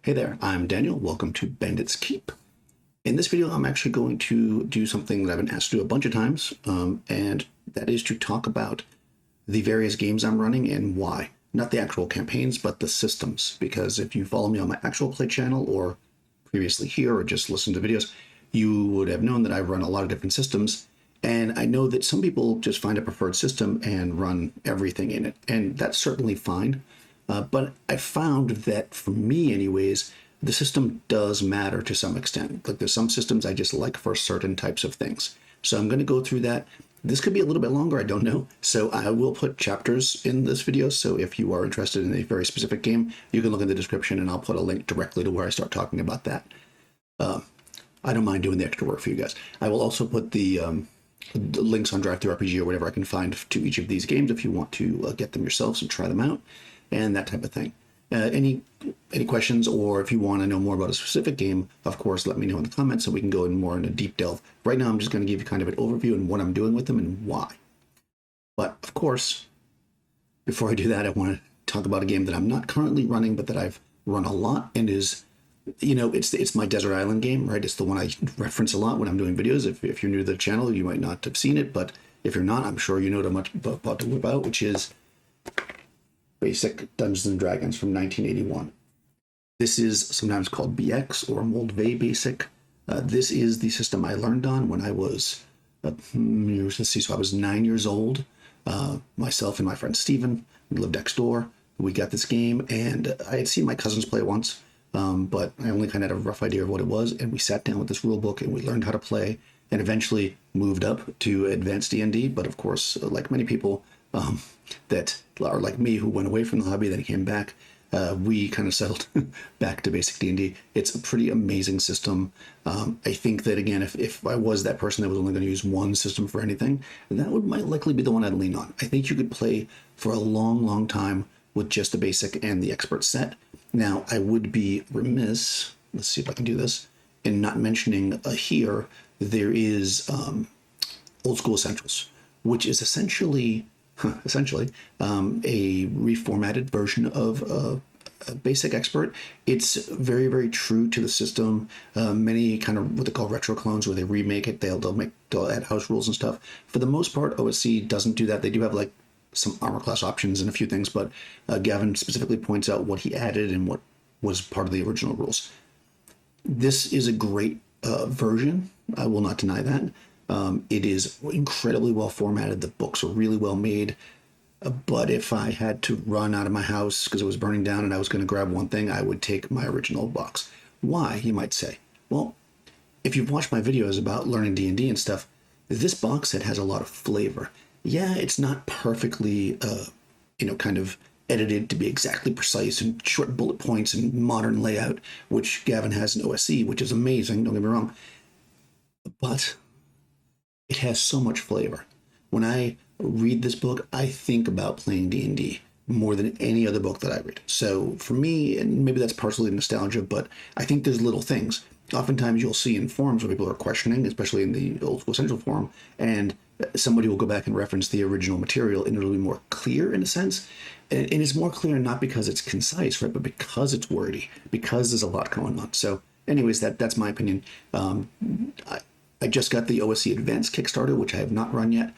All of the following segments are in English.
Hey there, I'm Daniel. Welcome to Bandit's Keep. In this video, I'm actually going to do something that I've been asked to do a bunch of times, and that is to talk about the various games I'm running and why. Not the actual campaigns, but the systems, because if you follow me on my actual play channel or previously here or just listen to videos, you would have known that I run a lot of different systems, and I know that some people just find a preferred system and run everything in it, and that's certainly fine. But I found that for me anyways, the system does matter to some extent. Like there's some systems I just like for certain types of things. So I'm going to go through that. This could be a little bit longer, I don't know. So I will put chapters in this video. So if you are interested in a very specific game, you can look in the description and I'll put a link directly to where I start talking about that. I don't mind doing the extra work for you guys. I will also put the links on Drive Through RPG or whatever I can find to each of these games if you want to get them yourselves and try them out. And that type of thing. Any questions, or if you want to know more about a specific game, of course, let me know in the comments so we can go in more in a deep delve. Right now, I'm just going to give you kind of an overview and what I'm doing with them and why. But of course, before I do that, I want to talk about a game that I'm not currently running, but that I've run a lot and is, you know, it's my Desert Island game, right? It's the one I reference a lot when I'm doing videos. If you're new to the channel, you might not have seen it, but if you're not, I'm sure you know much about, which is basic Dungeons and Dragons from 1981. This is sometimes called BX or Moldvay Basic. This is the system I learned on when I was, let's see, so I was 9 years old. Myself and my friend Steven, we lived next door. We got this game, and I had seen my cousins play it once, but I only kind of had a rough idea of what it was, and we sat down with this rule book, and we learned how to play, and eventually moved up to advanced D&D, but of course, like many people, that are like me who went away from the hobby, then came back, we kind of settled back to basic D&D. It's a pretty amazing system. I think that, again, if I was that person that was only going to use one system for anything, that might likely be the one I'd lean on. I think you could play for a long time with just the basic and the expert set. Now, I would be remiss, let's see if I can do this, in not mentioning here, there is Old School Essentials, which is essentially a reformatted version of a basic expert. It's very true to the system. Many kind of what they call retro clones, where they remake it, they'll add house rules and stuff. For the most part, OSC doesn't do that. They do have like some armor class options and a few things, but Gavin specifically points out what he added and what was part of the original rules. This is a great version. I will not deny that. It is incredibly well formatted. The books are really well made. But if I had to run out of my house because it was burning down and I was going to grab one thing, I would take my original box. Why, you might say? Well, if you've watched my videos about learning D&D and stuff, this box set has a lot of flavor. Yeah, it's not perfectly, kind of edited to be exactly precise and short bullet points and modern layout, which Gavin has in OSC, which is amazing, don't get me wrong. But it has so much flavor. When I read this book, I think about playing D&D more than any other book that I read. So for me, and maybe that's partially nostalgia, but I think there's little things. Oftentimes you'll see in forums where people are questioning, especially in the Old School Central forum, and somebody will go back and reference the original material and it'll be more clear in a sense. And it's more clear not because it's concise, right, but because it's wordy, because there's a lot going on. So anyways, that's my opinion. I just got the OSC Advanced Kickstarter, which I have not run yet.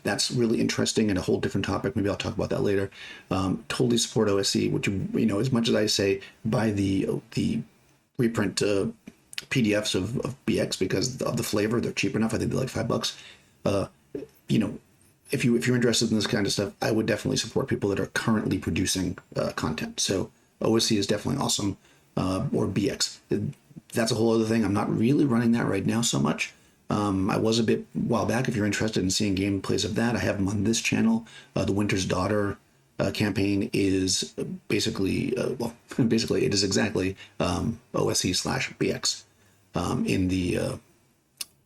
That's really interesting and a whole different topic. Maybe I'll talk about that later. Totally support OSC, which, as much as I say, buy the reprint PDFs of BX because of the flavor. They're cheap enough. I think they're like $5. If you're interested in this kind of stuff, I would definitely support people that are currently producing content. So OSC is definitely awesome, or BX. That's a whole other thing. I'm not really running that right now so much. I was a bit while back. If you're interested in seeing gameplays of that, I have them on this channel. The Winter's Daughter campaign is basically, it is exactly OSC/BX.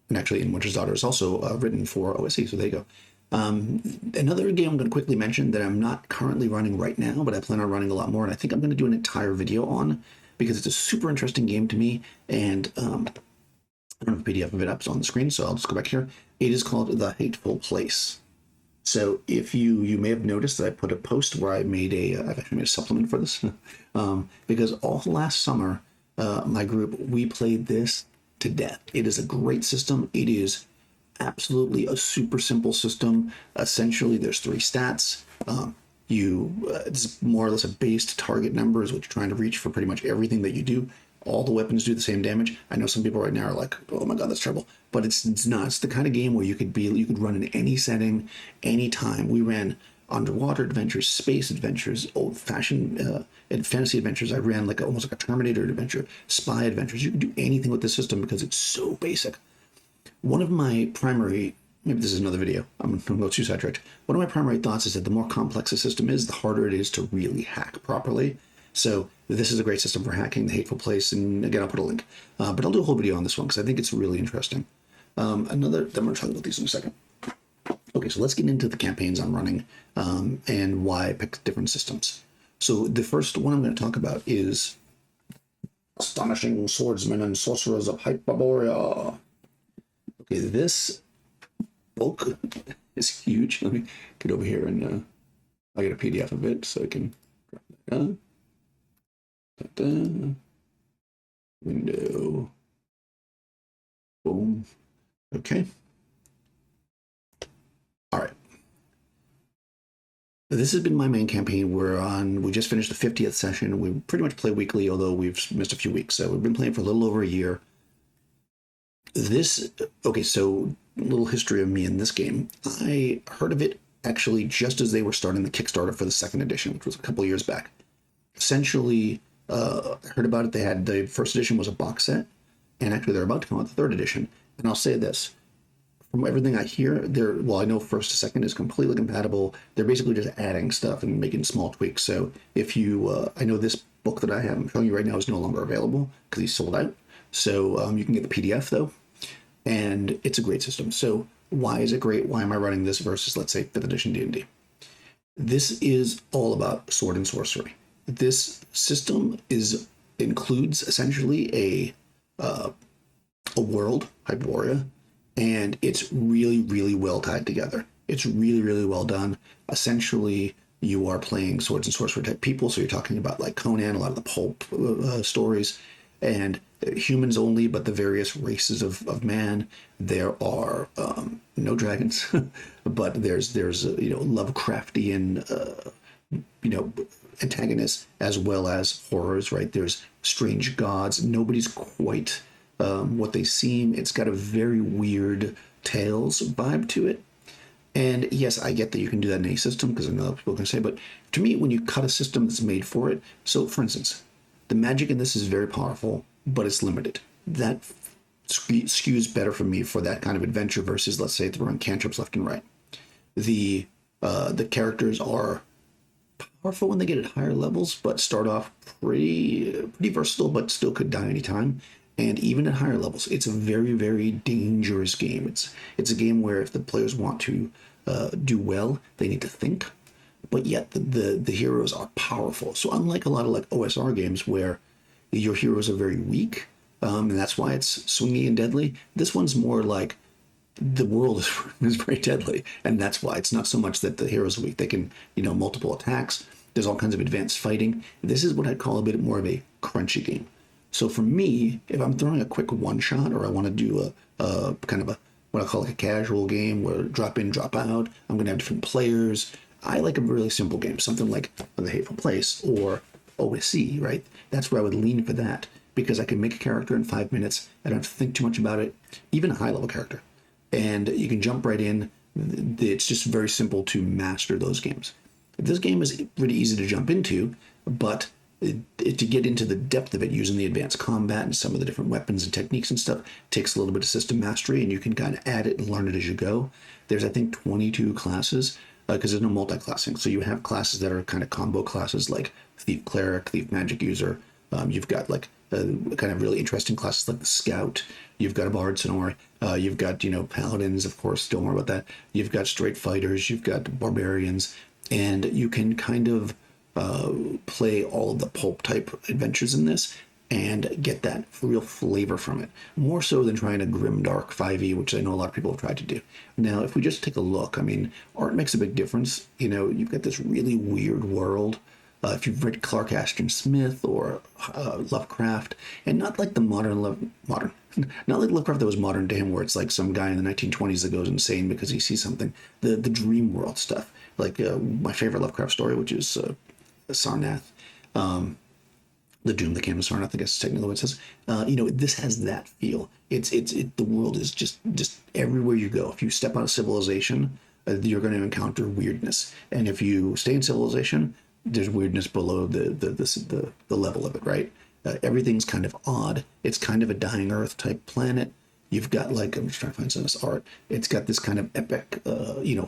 And actually in Winter's Daughter is also written for OSC, so there you go. Another game I'm going to quickly mention that I'm not currently running right now, but I plan on running a lot more, and I think I'm going to do an entire video on, because it's a super interesting game to me, and I don't have a PDF of it up on the screen, so I'll just go back here. It is called The Hateful Place. So if you may have noticed that I put a post where I made I've actually made a supplement for this, because all last summer, my group, we played this to death. It is a great system. It is absolutely a super simple system. Essentially, there's three stats. It's more or less a based target numbers, which you're trying to reach for pretty much everything that you do. All the weapons do the same damage. I know some people right now are like, "Oh my god, that's terrible," but it's not. It's the kind of game where you could run in any setting, any time. We ran underwater adventures, space adventures, old-fashioned and fantasy adventures. I ran almost like a Terminator adventure, spy adventures. You can do anything with this system because it's so basic. One of my primary, maybe this is another video, I'm going to go too sidetracked. One of my primary thoughts is that the more complex a system is, the harder it is to really hack properly. So this is a great system for hacking, the Hateful Place, and again, I'll put a link. But I'll do a whole video on this one because I think it's really interesting. I'm going to talk about these in a second. Okay, so let's get into the campaigns I'm running and why I picked different systems. So the first one I'm going to talk about is Astonishing Swordsmen and Sorcerers of Hyperborea. Okay, this book is huge. Let me get over here and I'll get a PDF of it so I can drop that down. Da-da. Window. Boom. Okay. All right. This has been my main campaign. We just finished the 50th session. We pretty much play weekly, although we've missed a few weeks. So we've been playing for a little over a year. So a little history of me in this game. I heard of it actually just as they were starting the Kickstarter for the second edition, which was a couple years back. Essentially, I heard about it. The first edition was a box set, and actually they're about to come out the third edition. And I'll say this, from everything I hear, I know first to second is completely compatible. They're basically just adding stuff and making small tweaks. So if I know this book that I'm showing you right now is no longer available because he's sold out. So you can get the PDF though. And it's a great system. So why is it great? Why am I running this versus, let's say, 5th edition D&D? This is all about sword and sorcery. This system includes essentially a world, Hyperborea, and it's really, really well tied together. It's really, really well done. Essentially, you are playing swords and sorcery type people, so you're talking about like Conan, a lot of the pulp stories, and humans only, but the various races of man. There are no dragons, but there's Lovecraftian antagonists as well as horrors. Right? There's strange gods. Nobody's quite what they seem. It's got a very weird Tales vibe to it. And yes, I get that you can do that in any system because I know people can say, but to me, when you cut a system that's made for it, so for instance, the magic in this is very powerful, but it's limited. That skews better for me for that kind of adventure versus, let's say, throwing cantrips left and right. The characters are powerful when they get at higher levels, but start off pretty versatile, but still could die anytime. And even at higher levels, it's a very, very dangerous game. It's a game where if the players want to do well, they need to think, but yet the heroes are powerful. So unlike a lot of like OSR games where your heroes are very weak, and that's why it's swingy and deadly, this one's more like the world is very deadly, and that's why it's not so much that the heroes are weak. They can, multiple attacks. There's all kinds of advanced fighting. This is what I'd call a bit more of a crunchy game. So for me, if I'm throwing a quick one-shot or I want to do a kind of what I call like a casual game where drop in, drop out, I'm going to have different players. I like a really simple game, something like The Hateful Place or OSC, right? That's where I would lean for that because I can make a character in 5 minutes. I don't have to think too much about it, even a high-level character. And you can jump right in. It's just very simple to master those games. This game is pretty easy to jump into, but to get into the depth of it using the advanced combat and some of the different weapons and techniques and stuff takes a little bit of system mastery, and you can kind of add it and learn it as you go. There's, I think, 22 classes because there's no multi-classing. So you have classes that are kind of combo classes like Thief Cleric, Thief Magic User. You've got like kind of really interesting classes like the Scout. You've got a Bard, so don't worry. You've got, Paladins, of course, don't worry about that. You've got Straight Fighters, you've got Barbarians, and you can kind of play all of the pulp type adventures in this, and get that real flavor from it, more so than trying to grimdark 5e, which I know a lot of people have tried to do. Now, if we just take a look, I mean, art makes a big difference. You know, you've got this really weird world. If you've read Clark Ashton Smith or Lovecraft, and not like the not like Lovecraft that was modern day, where it's like some guy in the 1920s that goes insane because he sees something. The dream world stuff, like my favorite Lovecraft story, which is Sarnath. The Doom that came to Sarnath, I guess is technically what it says. You know, this has that feel. The world is just everywhere you go. If you step out of civilization, you're going to encounter weirdness, and if you stay in civilization, there's weirdness below the level of it, right? Everything's kind of odd. It's kind of a dying Earth type planet. You've got, like, I'm just trying to find some of this art. It's got this kind of epic,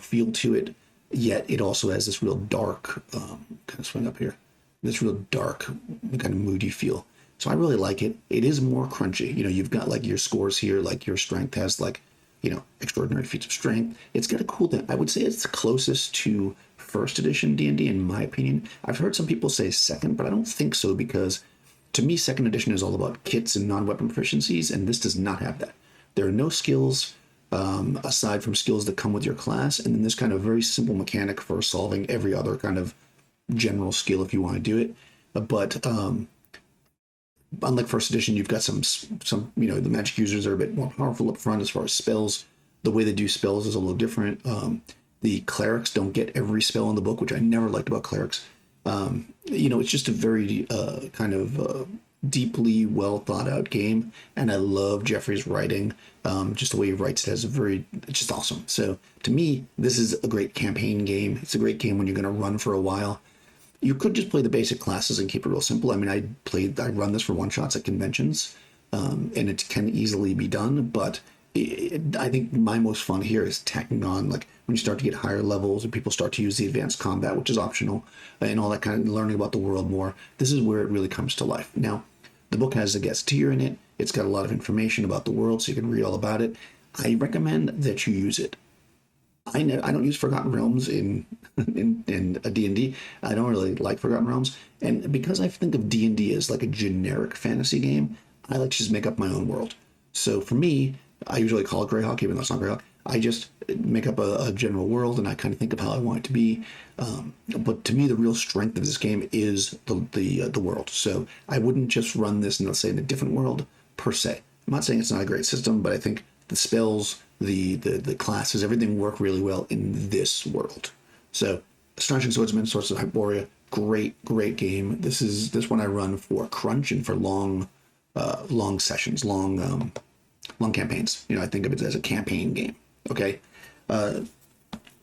feel to it. Yet it also has this real dark, kind of swing up here, this real dark, kind of moody feel. So I really like it. It is more crunchy. You know, you've got like your scores here, like your strength has like, extraordinary feats of strength. It's got a cool thing. I would say it's closest to first edition D&D in my opinion. I've heard some people say second, but I don't think so, because to me, second edition is all about kits and non-weapon proficiencies, and this does not have that. There are no skills aside from skills that come with your class, and then this kind of very simple mechanic for solving every other kind of general skill if you want to do it. But unlike first edition, you've got some the magic users are a bit more powerful up front as far as spells. The way they do spells is a little different. The clerics don't get every spell in the book, which I never liked about clerics. It's just a very deeply well thought out game, and I love Jeffrey's writing. Just the way he writes it it's just awesome. So to me, this is a great campaign game. It's a great game when you're going to run for a while. You could just play the basic classes and keep it real simple. I mean, I run this for one shots at conventions, and it can easily be done, but I think my most fun here is tacking on, like, when you start to get higher levels and people start to use the advanced combat, which is optional, and all that kind of learning about the world more. This is where it really comes to life. Now, the book has a guest tier in it. It's got a lot of information about the world, so you can read all about it. I recommend that you use it. I don't use Forgotten Realms in a D&D. I don't really like Forgotten Realms, and because I think of D&D as like a generic fantasy game, I like to just make up my own world. So for me, I usually call it Greyhawk, even though it's not Greyhawk. I just make up a general world, and I kind of think of how I want it to be. But to me, the real strength of this game is the world. So I wouldn't just run this in, let's say, in a different world per se. I'm not saying it's not a great system, but I think the spells, the classes, everything work really well in this world. So Astonishing Swordsmen, Sorcerers of Hyperborea, great game. This one I run for crunch and for long sessions, long campaigns. I think of it as a campaign game. Okay.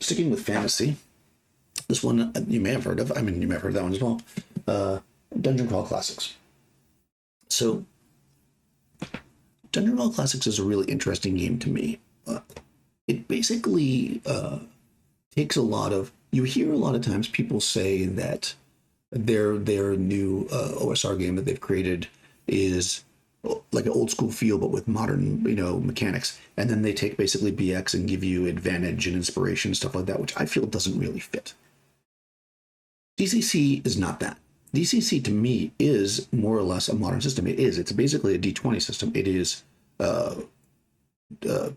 Sticking with fantasy, this one you may have heard of. I mean, you may have heard of that one as well. Dungeon Crawl Classics. So Dungeon Crawl Classics is a really interesting game to me. It basically takes a lot of, you hear a lot of times people say that their new OSR game that they've created is like an old school feel, but with modern, mechanics. And then they take basically BX and give you advantage and inspiration, stuff like that, which I feel doesn't really fit. DCC is not that. DCC to me is more or less a modern system. It's basically a D20 system. It is, it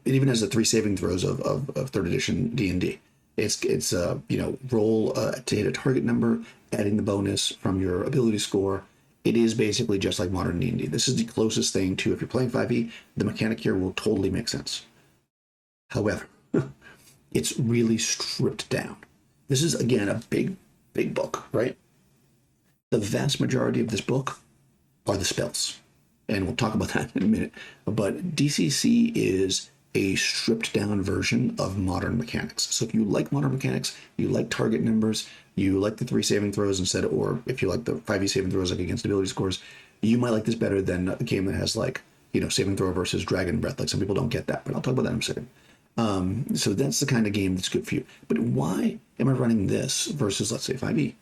even has the 3 saving throws of third edition D&D. It's roll to hit a target number, adding the bonus from your ability score. It is basically just like modern D&D. This is the closest thing to, if you're playing 5e, the mechanic here will totally make sense. However, it's really stripped down. This is, again, a big book, right? The vast majority of this book are the spells. And we'll talk about that in a minute. But DCC is a stripped down version of modern mechanics. So if you like modern mechanics, you like target numbers, you like the 3 saving throws instead, or if you like the 5e saving throws like against ability scores, you might like this better than a game that has like, saving throw versus dragon breath. Like, some people don't get that, but I'll talk about that in a second. So that's the kind of game that's good for you. But why am I running this versus, let's say, 5e?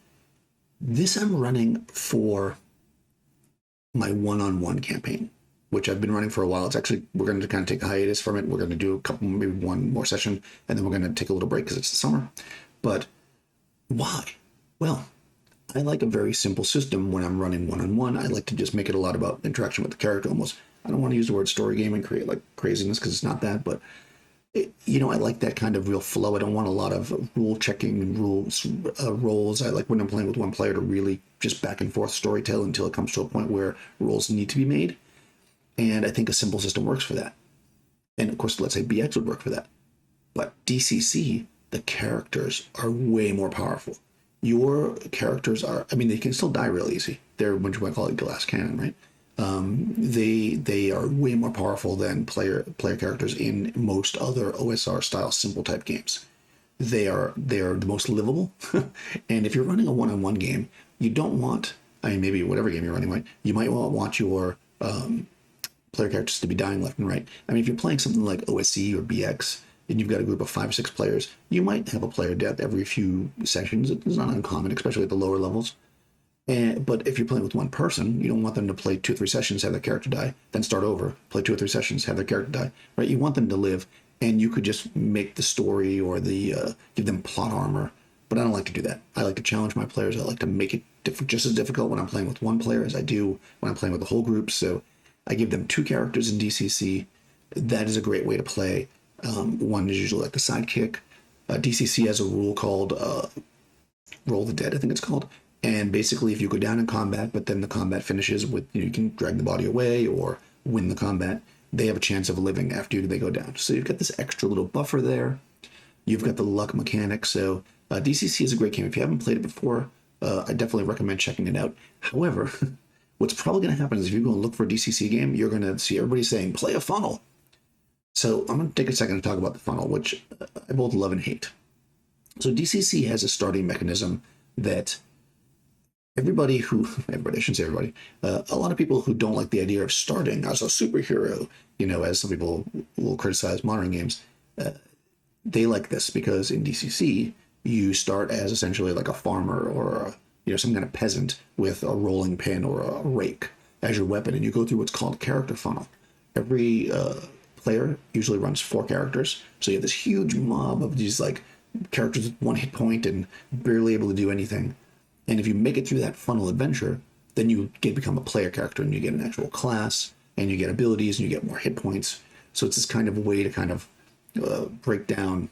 This I'm running for my one-on-one campaign, which I've been running for a while. It's actually, we're going to kind of take a hiatus from it. We're going to do maybe one more session, and then we're going to take a little break because it's the summer. But why? Well, I like a very simple system when I'm running one-on-one. I like to just make it a lot about interaction with the character almost. I don't want to use the word story game and create like craziness because it's not that, but I like that kind of real flow. I don't want a lot of rule checking and roles. I like when I'm playing with one player to really just back and forth storytell until it comes to a point where rules need to be made. And I think a simple system works for that. And of course, let's say BX would work for that. But DCC, the characters are way more powerful. Your characters are, I mean, they can still die real easy. They're what you might call it glass cannon, right? They are way more powerful than player characters in most other OSR style simple type games. They are the most livable. And if you're running a one-on-one game, you don't want, I mean, maybe whatever game you're running, right? You might want your player characters to be dying left and right. I mean, if you're playing something like OSE or BX and you've got a group of 5 or 6 players, you might have a player death every few sessions. It's not uncommon, especially at the lower levels. But if you're playing with one person, you don't want them to play 2 or 3 sessions, have their character die, then start over, play 2 or 3 sessions, have their character die, right? You want them to live, and you could just make the story or give them plot armor. But I don't like to do that. I like to challenge my players. I like to make it just as difficult when I'm playing with one player as I do when I'm playing with the whole group. So I give them 2 characters in DCC. That is a great way to play. One is usually like the sidekick. DCC has a rule called Roll the Dead, I think it's called. And basically, if you go down in combat, but then the combat finishes with, you can drag the body away or win the combat, they have a chance of living after they go down. So you've got this extra little buffer there. You've got the luck mechanic. So DCC is a great game. If you haven't played it before, I definitely recommend checking it out. However, what's probably going to happen is if you go and look for a DCC game, you're going to see everybody saying, play a funnel. So I'm going to take a second to talk about the funnel, which I both love and hate. So DCC has a starting mechanism that everybody, I shouldn't say everybody, a lot of people who don't like the idea of starting as a superhero, as some people will criticize modern games, they like this because in DCC, you start as essentially like a farmer or some kind of peasant with a rolling pin or a rake as your weapon, and you go through what's called a character funnel. Every player usually runs 4 characters, so you have this huge mob of these like characters with 1 hit point and barely able to do anything. And if you make it through that funnel adventure, then you become a player character and you get an actual class and you get abilities and you get more hit points. So it's this kind of way to kind of break down,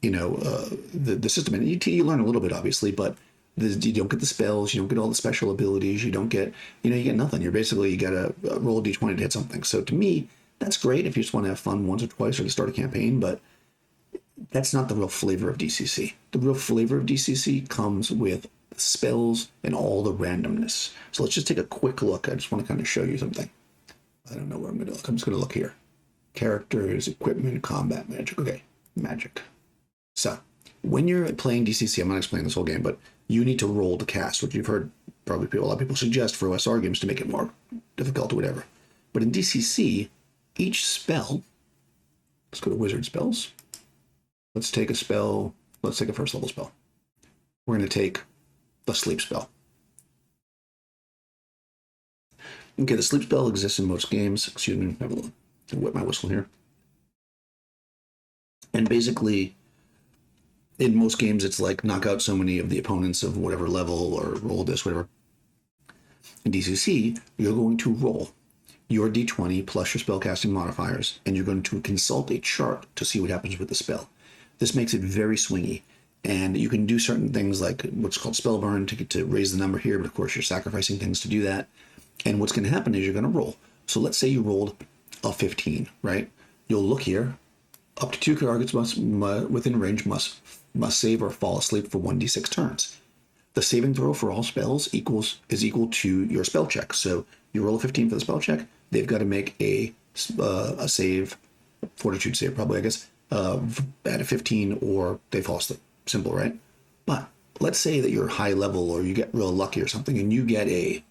the system. And you learn a little bit, obviously, but you don't get the spells, you don't get all the special abilities, you don't get, you get nothing. You got to roll a d20 to hit something. So to me, that's great if you just want to have fun once or twice or to start a campaign, but that's not the real flavor of DCC. The real flavor of DCC comes with spells and all the randomness. So let's just take a quick look. I just want to kind of show you something. I don't know where I'm going to look. I'm just going to look here. Characters, equipment, combat, magic. Okay, magic. So when you're playing DCC, I'm not explaining this whole game, but you need to roll to cast, which you've heard probably a lot of people suggest for OSR games to make it more difficult or whatever. But in DCC, each spell, let's go to wizard spells. Let's take a spell. Let's take a first level spell. We're going to take the sleep spell. Okay, the sleep spell exists in most games. Excuse me, have a little wet my whistle here. And basically, in most games, it's like knock out so many of the opponents of whatever level or roll this, whatever. In DCC, you're going to roll your d20 plus your spellcasting modifiers, and you're going to consult a chart to see what happens with the spell. This makes it very swingy. And you can do certain things like what's called spell burn to raise the number here, but of course you're sacrificing things to do that. And what's going to happen is you're going to roll. So let's say you rolled a 15, right? You'll look here. Up to 2 targets within range must save or fall asleep for 1d6 turns. The saving throw for all spells is equal to your spell check. So you roll a 15 for the spell check. They've got to make a save, fortitude save probably, I guess, at a 15 or they fall asleep. Simple, right? But let's say that you're high level or you get real lucky or something and you get a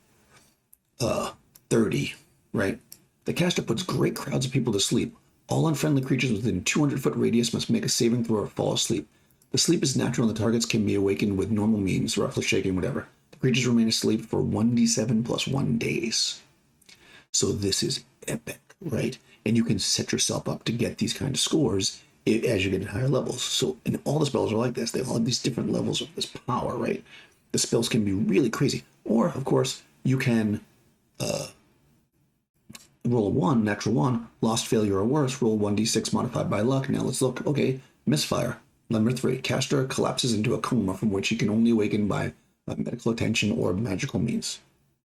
30, right? The caster puts great crowds of people to sleep. All unfriendly creatures within 200-foot radius must make a saving throw or fall asleep. The sleep is natural and the targets can be awakened with normal means, roughly shaking, whatever. The creatures remain asleep for 1d7 plus 1 days. So this is epic, right? And you can set yourself up to get these kind of scores as you get to higher levels. So, and all the spells are like this. They all have these different levels of this power, right? the spells can be really crazy. Or, of course, you can roll a 1, natural 1, lost, failure, or worse, roll 1d6 modified by luck. Now let's look. Okay, misfire. Number 3, caster collapses into a coma from which he can only awaken by medical attention or magical means.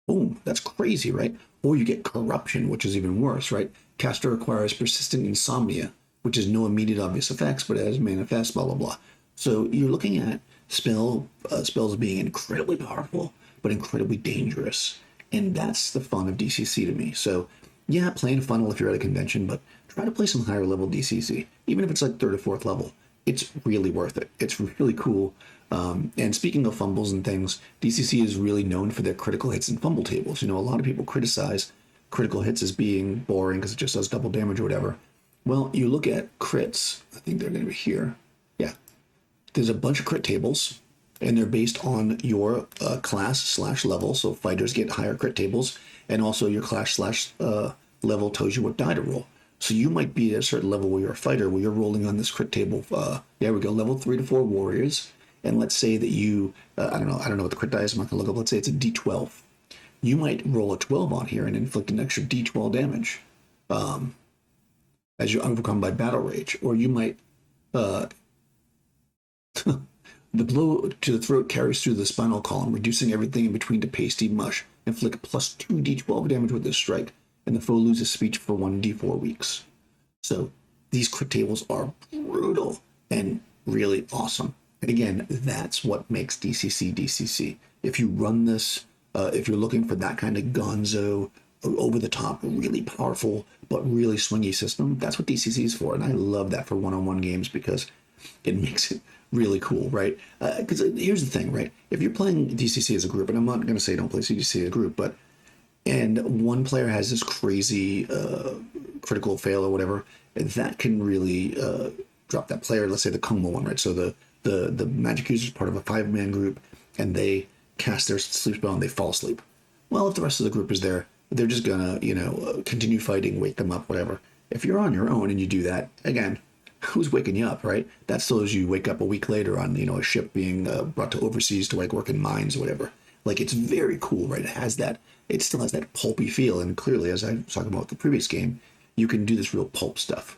Boom, that's crazy, right? Or you get corruption, which is even worse, right? Caster acquires persistent insomnia, which is no immediate obvious effects, but as manifest, blah, blah, blah. So you're looking at spells being incredibly powerful, but incredibly dangerous. And that's the fun of DCC to me. So yeah, play in a funnel if you're at a convention, but try to play some higher level DCC, even if it's like 3rd or 4th level. It's really worth it. It's really cool. And speaking of fumbles and things, DCC is really known for their critical hits and fumble tables. You know, a lot of people criticize critical hits as being boring because it just does double damage or whatever. Well, you look at crits. I think they're going to be here. Yeah. There's a bunch of crit tables, and they're based on your class/level. So fighters get higher crit tables, and also your class/level tells you what die to roll. So you might be at a certain level where you're a fighter, where you're rolling on this crit table. There we go, level 3 to 4 warriors. And let's say that you, I don't know what the crit die is. I'm not gonna look up. Let's say it's a D12. You might roll a 12 on here and inflict an extra D12 damage as you're overcome by battle rage. Or you might, the blow to the throat carries through the spinal column, reducing everything in between to pasty mush. Inflict plus 2 D12 damage with this strike, and the foe loses speech for 1d4 weeks. So these crit tables are brutal and really awesome. And again, that's what makes DCC DCC. If you run this, if you're looking for that kind of gonzo, over the top, really powerful, but really swingy system, that's what DCC is for. And I love that for one-on-one games because it makes it really cool, right? Because here's the thing, right? If you're playing DCC as a group, and I'm not going to say don't play CDC as a group, but and one player has this crazy critical fail or whatever, that can really drop that player. Let's say the coma one, right? So the magic user is part of a 5-man group, and they cast their sleep spell and they fall asleep. Well, if the rest of the group is there, they're just gonna, continue fighting, wake them up, whatever. If you're on your own and you do that, again, who's waking you up, right? That still is you wake up a week later on, a ship being brought to overseas to like work in mines or whatever. Like, it's very cool, right? It still has that pulpy feel, and clearly, as I was talking about with the previous game, you can do this real pulp stuff.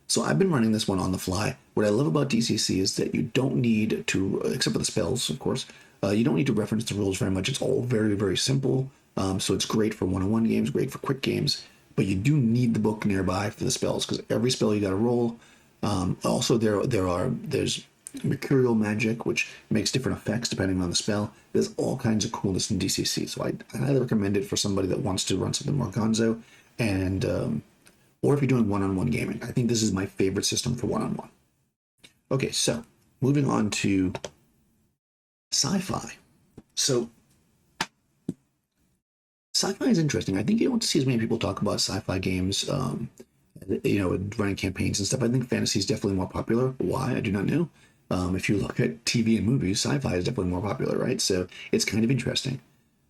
So I've been running this one on the fly. What I love about DCC is that you don't need to, except for the spells, of course, you don't need to reference the rules very much. It's all very, very simple. So it's great for one-on-one games, great for quick games, but you do need the book nearby for the spells because every spell you got to roll. Also, there's mercurial magic, which makes different effects depending on the spell. There's all kinds of coolness in DCC, so I highly recommend it for somebody that wants to run something more gonzo, and or if you're doing one-on-one gaming. I think this is my favorite system for one-on-one. Okay, so moving on to sci-fi. So sci-fi is interesting. I think you don't see as many people talk about sci-fi games, running campaigns and stuff. I think fantasy is definitely more popular. Why? I do not know. If you look at TV and movies, sci-fi is definitely more popular, right? So it's kind of interesting.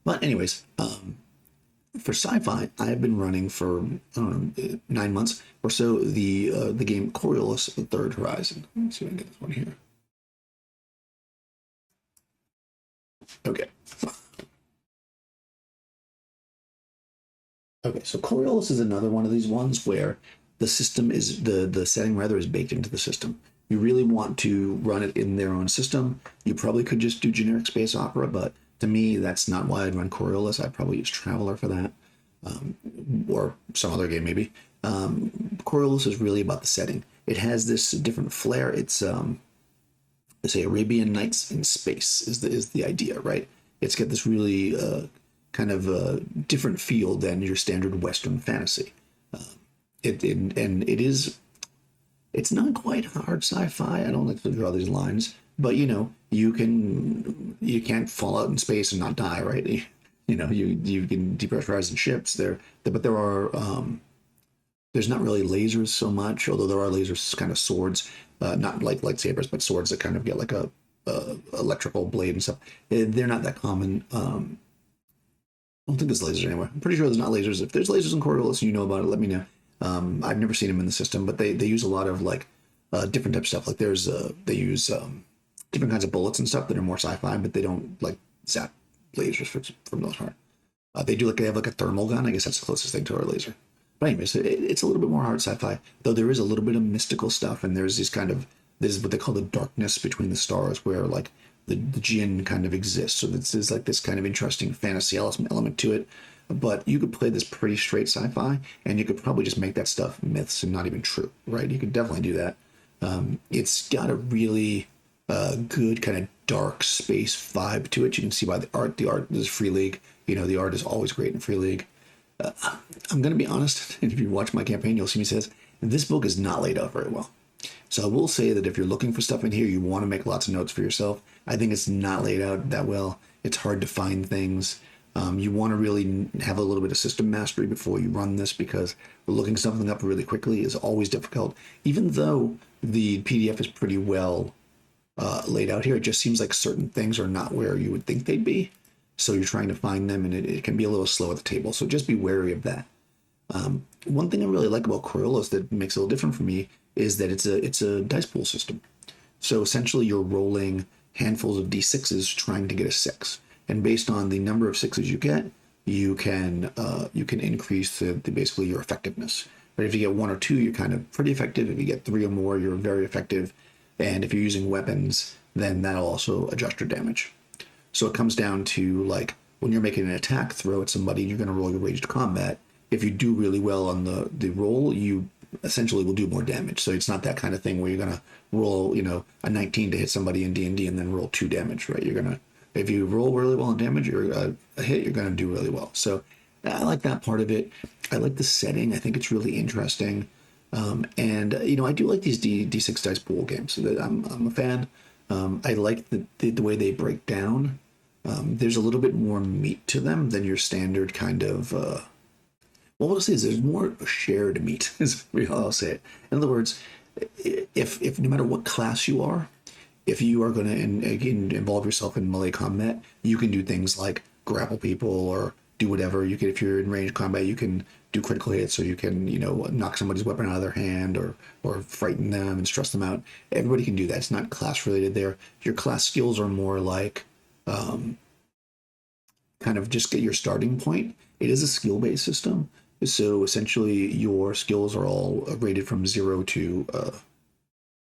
But anyways, for sci-fi, I have been running for, 9 months or so, the game Coriolis, the Third Horizon. Let's see if I can get this one here. Okay. Okay, so Coriolis is another one of these ones where the system is, the setting rather is baked into the system. You really want to run it in their own system. You probably could just do generic space opera, but to me, that's not why I'd run Coriolis. I'd probably use Traveler for that, or some other game maybe. Coriolis is really about the setting. It has this different flair. It's, let's say, Arabian Nights in space is the idea, right? It's got this really kind of different feel than your standard Western fantasy. It's not quite hard sci-fi. I don't like to draw these lines, but you can't fall out in space and not die, right? You can depressurize in ships there, but there are there's not really lasers so much, although there are lasers, kind of swords, not like lightsabers, but swords that kind of get like a electrical blade and stuff. They're not that common. I don't think there's lasers anywhere. I'm pretty sure there's not lasers. If there's lasers in Coriolis, you know about it, let me know. I've never seen them in the system, but they use a lot of like different type of stuff. Like they use different kinds of bullets and stuff that are more sci-fi, but they don't like zap lasers for the most part. They have like a thermal gun. I guess that's the closest thing to our laser. But anyways, it's a little bit more hard sci-fi, though there is a little bit of mystical stuff, and there's this is what they call the darkness between the stars, where like the Jinn kind of exists. So this is like this kind of interesting fantasy element to it. But you could play this pretty straight sci-fi, and you could probably just make that stuff myths and not even true, right? You could definitely do that. It's got a really good kind of dark space vibe to it. You can see by the art. The art is Free League. The art is always great in Free League. I'm going to be honest, and if you watch my campaign, you'll see me says, this book is not laid out very well. So I will say that if you're looking for stuff in here, you want to make lots of notes for yourself. I think it's not laid out that well. It's hard to find things. You want to really have a little bit of system mastery before you run this, because looking something up really quickly is always difficult. Even though the PDF is pretty well laid out here, it just seems like certain things are not where you would think they'd be. So you're trying to find them, and it can be a little slow at the table. So just be wary of that. One thing I really like about Coriolis that makes it a little different for me is that it's a dice pool system. So essentially you're rolling handfuls of d6s trying to get a 6. And based on the number of 6s you get, you can increase basically your effectiveness. But if you get 1 or 2, you're kind of pretty effective. If you get 3 or more, you're very effective. And if you're using weapons, then that'll also adjust your damage. So it comes down to, like, when you're making an attack throw at somebody, you're going to roll your ranged combat. If you do really well on the roll, you essentially will do more damage. So it's not that kind of thing where you're going to roll, a 19 to hit somebody in D&D and then roll 2 damage, right? If you roll really well on damage or a hit, you're going to do really well. So I like that part of it. I like the setting. I think it's really interesting. And I do like these D6 dice pool games. I'm a fan. I like the way they break down. There's a little bit more meat to them than your standard kind of. What I'll say is there's more shared meat, is how I'll say it. In other words, if no matter what class you are, if you are going to involve yourself in melee combat, you can do things like grapple people or do whatever. You can, if you're in ranged combat, you can do critical hits, or you can knock somebody's weapon out of their hand, or frighten them and stress them out. Everybody can do that. It's not class related there. Your class skills are more like kind of just get your starting point. It is a skill based system. So essentially, your skills are all rated from 0 to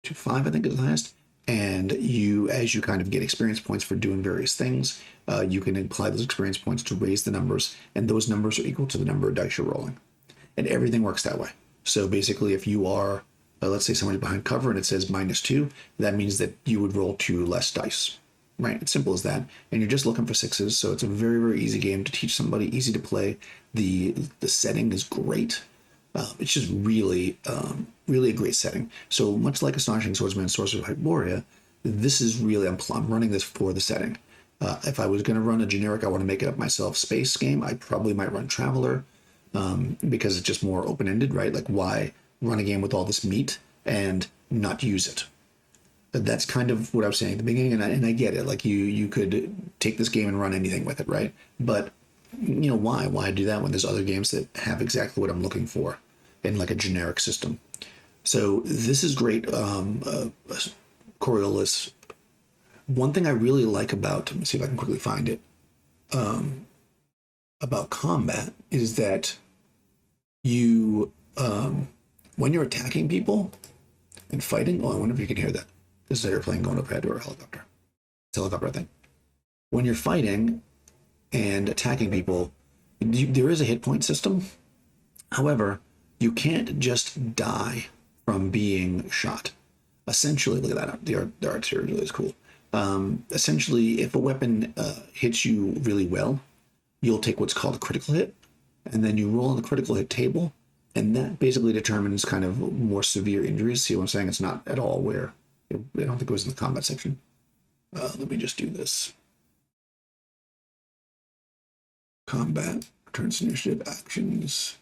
5, I think is the highest. And as you kind of get experience points for doing various things, you can apply those experience points to raise the numbers, and those numbers are equal to the number of dice you're rolling. And everything works that way. So basically, if you are, let's say somebody's behind cover and it says -2, that means that you would roll 2 less dice. Right? It's simple as that. And you're just looking for 6s, so it's a very, very easy game to teach somebody, easy to play. The setting is great. It's just really, really a great setting. So much like Astonishing, Swordsmen, and Sorcerers, Hyperborea, this is really, I'm running this for the setting. If I was going to run a generic, I want to make it up myself space game, I probably might run Traveler, because it's just more open-ended, right? Like, why run a game with all this meat and not use it? That's kind of what I was saying at the beginning, and I get it. Like, you could take this game and run anything with it, right? But why? Why do that when there's other games that have exactly what I'm looking for in like a generic system? So this is great. Coriolis. One thing I really like about, let me see if I can quickly find it, about combat is that you, when you're attacking people and fighting, I wonder if you can hear that. This is an airplane going overhead, or a helicopter. It's a helicopter, I think. When you're fighting and attacking people, there is a hit point system. However, you can't just die from being shot. Essentially, look at that. The art here really is cool. Essentially, if a weapon hits you really well, you'll take what's called a critical hit, and then you roll on the critical hit table, and that basically determines kind of more severe injuries. See what I'm saying? It's not at all where, I don't think it was in the combat section. Let me just do this. Combat, returns initiative, actions,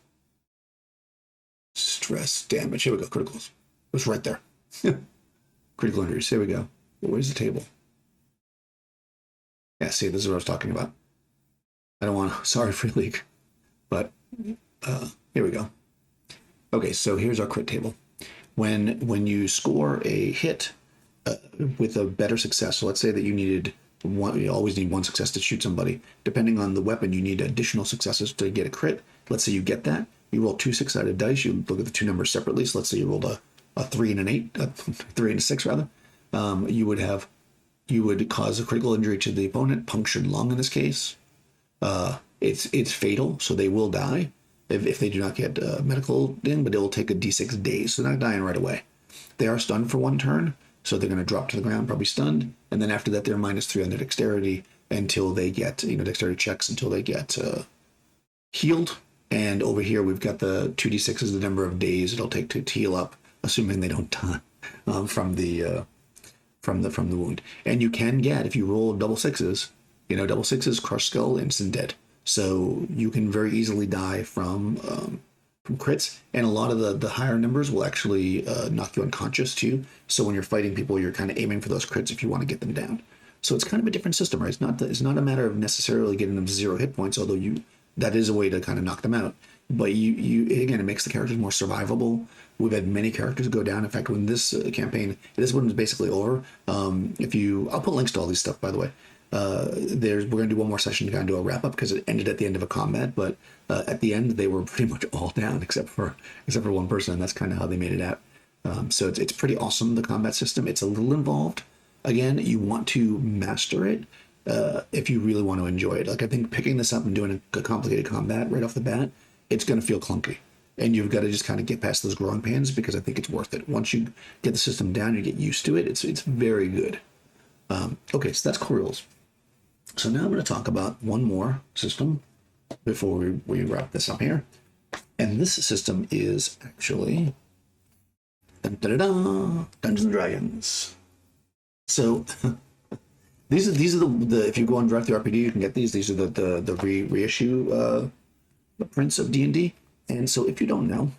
stress, damage. Here we go, criticals. It was right there. Critical injuries, here we go. Where's the table? Yeah, see, this is what I was talking about. I don't want to, sorry, Free League. But here we go. Okay, so here's our crit table. When you score a hit, with a better success. So let's say that you needed one, you always need one success to shoot somebody. Depending on the weapon, you need additional successes to get a crit. Let's say you get that. You roll 2 6-sided dice. You look at the two numbers separately. So let's say you rolled a 3 and an 8, 3 and a 6 rather. You would cause a critical injury to the opponent, punctured lung in this case. It's fatal, so they will die if they do not get medical in, but it will take a d6 days, so they're not dying right away. They are stunned for 1 turn, so they're going to drop to the ground, probably stunned, and then after that they're -3 on their dexterity until they get, dexterity checks until they get healed. And over here we've got the 2d6 is the number of days it'll take to heal up, assuming they don't die from the wound. And you can get, if you roll double sixes, double sixes, crushed skull, instant dead. So you can very easily die from crits, and a lot of the higher numbers will actually knock you unconscious too. So when you're fighting people, you're kind of aiming for those crits if you want to get them down. So it's kind of a different system, right? It's not a matter of necessarily getting them to 0 hit points, although that is a way to kind of knock them out. But again, it makes the characters more survivable. We've had many characters go down. In fact, when this campaign, this one is basically over. I'll put links to all these stuff, by the way. We're going to do one more session to kind of do a wrap up because it ended at the end of a combat. But at the end, they were pretty much all down except for one person, and that's kind of how they made it out. So it's pretty awesome, the combat system. It's a little involved. Again, you want to master it if you really want to enjoy it. Like, I think picking this up and doing a complicated combat right off the bat, it's going to feel clunky. And you've got to just kind of get past those growing pains because I think it's worth it. Once you get the system down, you get used to it. It's very good. Okay, so that's Coriolis. So now I'm going to talk about one more system before we wrap this up here. And this system is actually Dungeons and Dragons. So these are the if you go on Directly RPG, you can get these. These are the reissue prints of D&D. And so if you don't know,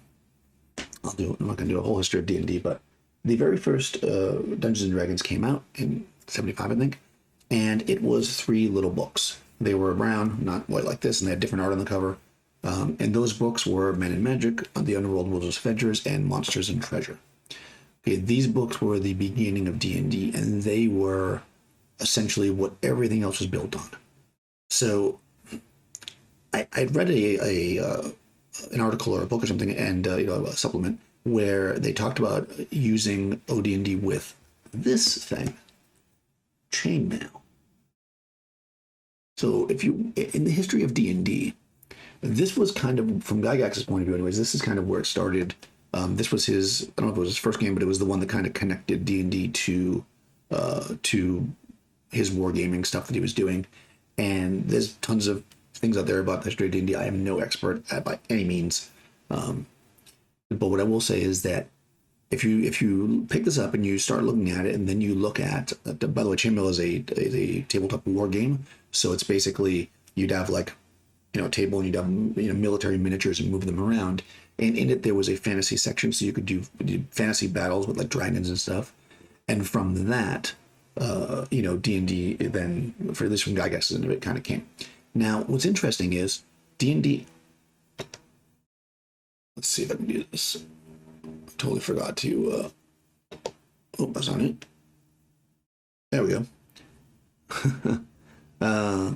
I'm not going to do a whole history of D&D, but the very first Dungeons and Dragons came out in 75, I think, and it was 3 little books. They were brown, not white like this, and they had different art on the cover. And those books were Men and Magic, The Underworld, Wizards of Adventures, and Monsters and Treasure. Okay, these books were the beginning of D&D, and they were essentially what everything else was built on. So I'd read an article or a book or something, and a supplement where they talked about using OD&D with this thing, Chainmail. So in the history of D&D, this was kind of, from Gygax's point of view anyways, this is kind of where it started. This was his, I don't know if it was his first game, but it was the one that kind of connected D&D to his wargaming stuff that he was doing. And there's tons of things out there about the history of D&D. I am no expert by any means. But what I will say is that if you pick this up and you start looking at it, and then you look at, by the way, Chainmail is a tabletop war game. So it's basically, you'd have like, a table, and you'd have, military miniatures and move them around. And in it, there was a fantasy section, so you could do fantasy battles with like dragons and stuff. And from that, D&D then, for at least from Gygax's end of it, kind of came. Now, what's interesting is D&D. Let's see if I can do this. I totally forgot to. That's not it. There we go. I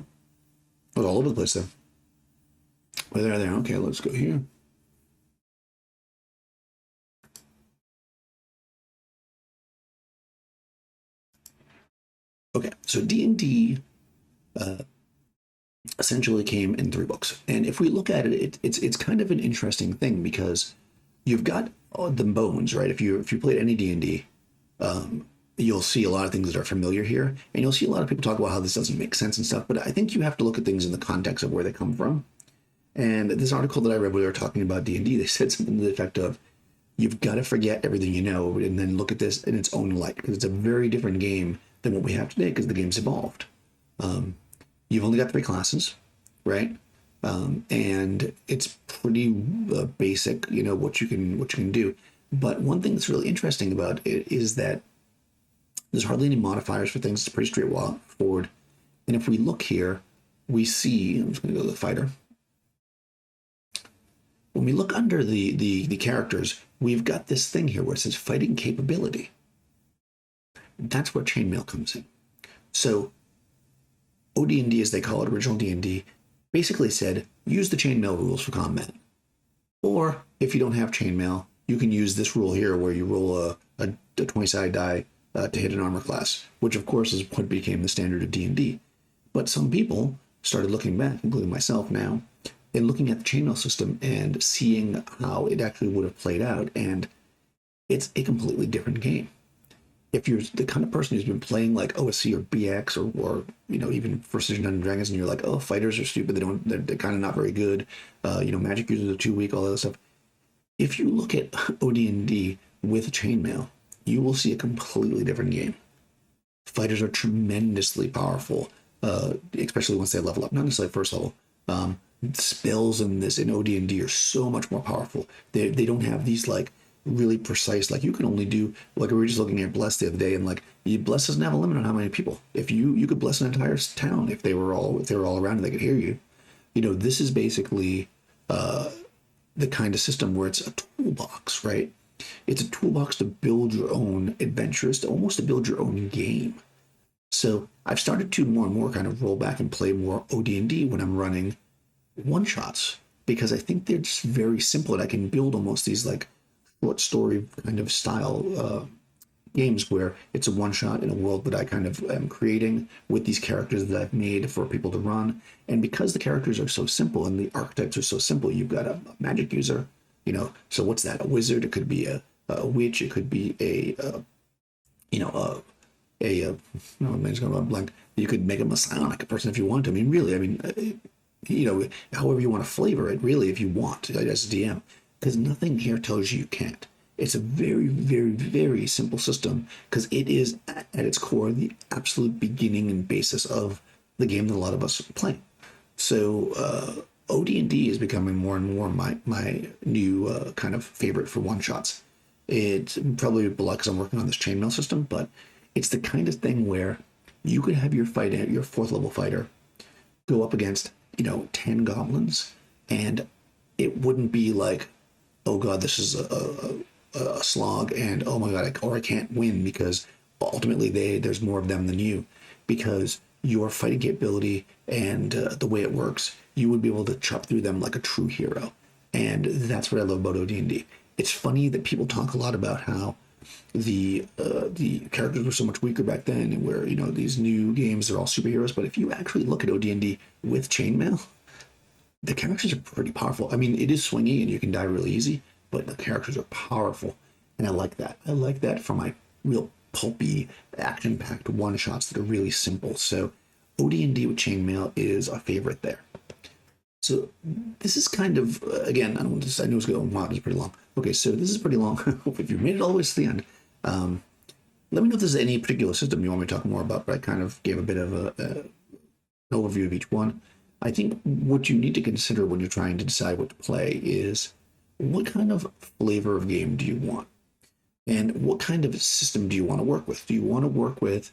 was all over the place there. Well, there. Okay, let's go here. Okay, so D&D essentially came in 3 books, and if we look at it, it's kind of an interesting thing because you've got the bones, right? If you played any D&D, you'll see a lot of things that are familiar here, and you'll see a lot of people talk about how this doesn't make sense and stuff. But I think you have to look at things in the context of where they come from. And this article that I read where they were talking about D&D, they said something to the effect of, you've got to forget everything you know and then look at this in its own light, because it's a very different game than what we have today because the game's evolved. You've only got 3 classes, right? And it's pretty basic, what you can do. But one thing that's really interesting about it is that there's hardly any modifiers for things. It's pretty straightforward. And if we look here, we see, I'm just going to go to the fighter. When we look under the characters, we've got this thing here where it says fighting capability. That's where chainmail comes in. So OD&D, as they call it, original D&D, basically said, use the chainmail rules for combat. Or if you don't have chainmail, you can use this rule here where you roll a 20-sided die to hit an armor class, which of course is what became the standard of D&D. But some people started looking back, including myself now, and looking at the chainmail system and seeing how it actually would have played out, and it's a completely different game. If you're the kind of person who's been playing like OSC or BX or even First Edition Dungeons and Dragons, and you're like, oh, fighters are stupid, they're kind of not very good, magic users are too weak, all that stuff. If you look at OD&D with chainmail, you will see a completely different game. Fighters are tremendously powerful, especially once they level up. Not necessarily first level. Spells in OD&D are so much more powerful. They don't have these like really precise, like you can only do, like we were just looking at Bless the other day, and like Bless doesn't have a limit on how many people. If you could bless an entire town if they were all around and they could hear you. This is basically the kind of system where it's a toolbox, right? It's a toolbox to build your own adventures, almost to build your own game. So I've started to more and more kind of roll back and play more OD&D when I'm running one-shots, because I think they're just very simple, and I can build almost these like short story kind of style games where it's a one-shot in a world that I kind of am creating with these characters that I've made for people to run. And because the characters are so simple and the archetypes are so simple, you've got a magic user, so what's that? A wizard? It could be a witch. It could be I'm just going to blank. You could make them a psionic person if you want to. However you want to flavor it, really, if you want as a DM, because nothing here tells you can't. It's a very, very, very simple system, because it is at its core the absolute beginning and basis of the game that a lot of us are playing. So OD&D is becoming more and more my new kind of favorite for one-shots. It's probably because I'm working on this chainmail system, but it's the kind of thing where you could have your fourth level fighter go up against 10 goblins, and it wouldn't be like, oh god, this is a slog, and oh my god, I can't win, because ultimately there's more of them than you, because your fighting capability and the way it works, you would be able to chop through them like a true hero. And that's what I love about OD&D. It's funny that people talk a lot about how the characters were so much weaker back then, and where these new games are all superheroes. But if you actually look at OD&D with chainmail, the characters are pretty powerful. I mean, it is swingy and you can die really easy, but the characters are powerful, and I like that. I like that for my real pulpy, action-packed one-shots that are really simple. So OD&D with chainmail is a favorite there. So this is kind of, again, I know it's going to, wow, it's pretty long. Okay, so this is pretty long. If you made it all the way to the end, let me know if there's any particular system you want me to talk more about, but I kind of gave a bit of an overview of each one. I think what you need to consider when you're trying to decide what to play is, what kind of flavor of game do you want? And what kind of system do you want to work with? Do you want to work with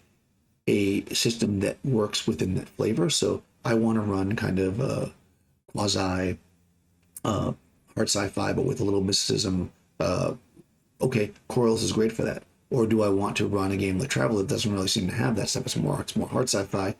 a system that works within that flavor? So I want to run kind of a quasi hard sci-fi, but with a little mysticism. Okay, Coriolis is great for that. Or do I want to run a game like Travel that doesn't really seem to have that stuff? It's more hard sci-fi,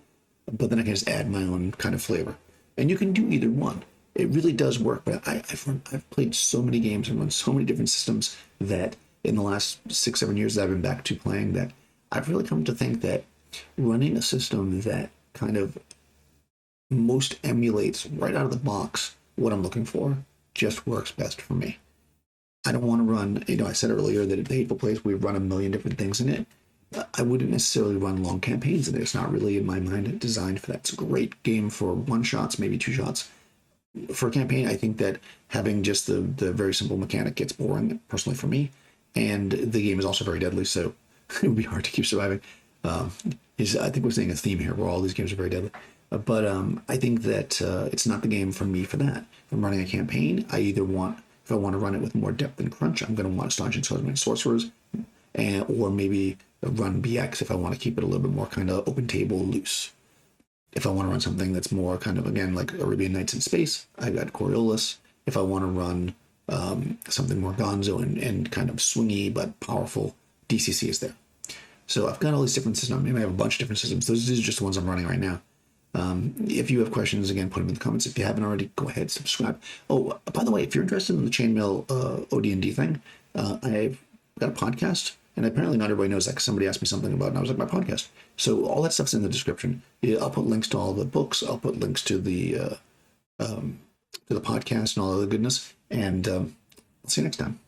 but then I can just add my own kind of flavor. And you can do either one. It really does work. But I've played so many games and run so many different systems that in the last 6-7 years that I've been back to playing, that I've really come to think that running a system that kind of most emulates right out of the box what I'm looking for just works best for me. I don't want to run, I said earlier that at the Hateful Place we run a million different things in it. I wouldn't necessarily run long campaigns in it. It's not really in my mind designed for that. It's a great game for one shots, maybe two shots. For a campaign, I think that having just the very simple mechanic gets boring, personally for me, and the game is also very deadly, so it would be hard to keep surviving. I think we're seeing a theme here where all these games are very deadly. But I think that it's not the game for me for that. If I'm running a campaign, if I want to run it with more depth and crunch, I'm going to want Astonishing, Swordsmen, Sorcerers, or maybe run BX if I want to keep it a little bit more kind of open table, loose. If I want to run something that's more kind of, again, like Arabian Nights in Space, I've got Coriolis. If I want to run something more gonzo and kind of swingy but powerful, DCC is there. So I've got all these different systems. Maybe I have a bunch of different systems. These are just the ones I'm running right now. If you have questions, again, put them in the comments. If you haven't already, go ahead, subscribe. Oh, by the way, if you're interested in the Chainmail OD&D thing, I've got a podcast, and apparently not everybody knows that because somebody asked me something about it, and I was like, my podcast. So all that stuff's in the description. Yeah, I'll put links to all the books. I'll put links to the podcast and all of the goodness. And I'll see you next time.